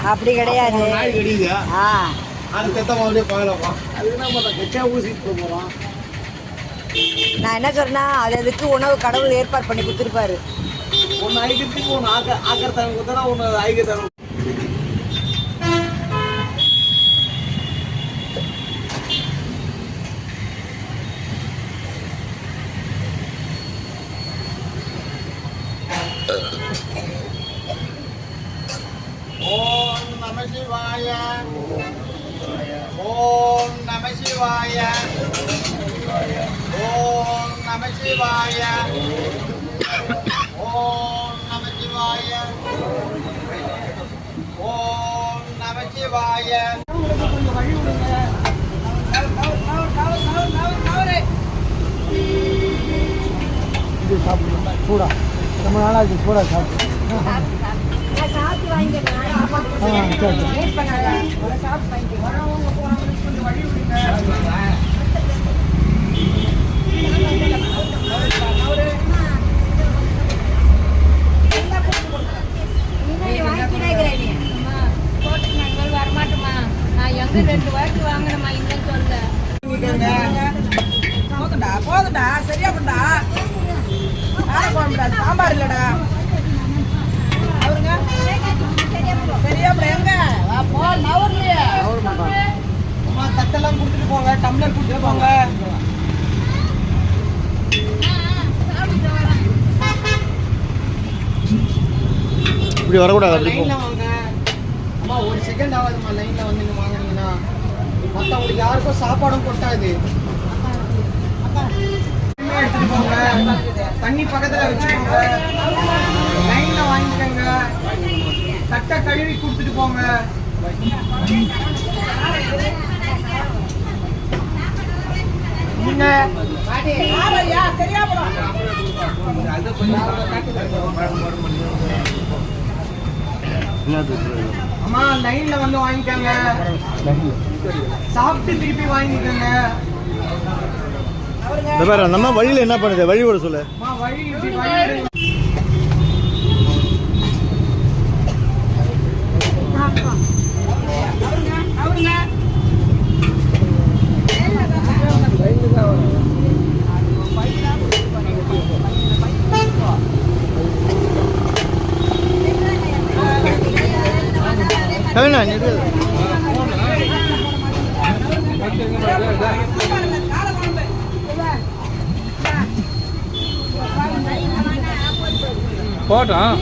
அப்படி கிடையாது. நான் என்ன சொல்றேன்னா, அது அதுக்கு உணவு கடவுள் ஏற்பாடு பண்ணி கொடுத்துருப்பாரு. ஒன்று ஐக்கிறதுக்கு ஒன்று ஆக்கிறதாங்க கொடுத்தா ஒன்று ஐக்கிறதாங்க. ஓம் நம சிவாய. ஓம் நம சிவாய. ஓம் நம சிவாய. ஓம் நம சிவாய. ஓம் நம சிவாய. கொஞ்சம் வழி விடுங்க. இது சாப்பிடுங்க. சூடா ரொம்ப நாளாச்சு. சூடா சாப்பிடு. வரமாட்டோமா? நான் எங்க 2 வாட்டி வாங்கினமா இல்லைன்னு சொல்ல. போதும்டா சரியா பண்ணா. சாம்பார் இல்லடா அவருங்க சரியா எங்க தட்டெல்லாம் கொடுத்துட்டு போங்க. டம்ளர் கொடுத்துட்டு போங்க. இப்படி வரக்கூடாது. லைன்ல வாங்க அம்மா. 1 செகண்ட் ஆகாதுமா லைன்ல வந்து நீங்க வாங்கினீங்கன்னா. மற்றவங்களுக்கு யாருக்கும் சாப்பாடும் கொட்டாது. எடுத்துட்டு போங்க. தண்ணி பக்கத்துல வச்சுக்கோங்க. லைன்ல வாங்கிக்கோங்க. தட்டை கழுவி கொடுத்துட்டு போங்க. அம்மா லைன்ல வந்து வாங்கிக்கோங்க. சாப்பிட்டு திருப்பி வாங்கிக்கோங்க. நம்ம வழியில என்ன பண்ணுது? வழி விட சொல்லு. வழி இப்படி வழி. போட்டோம்.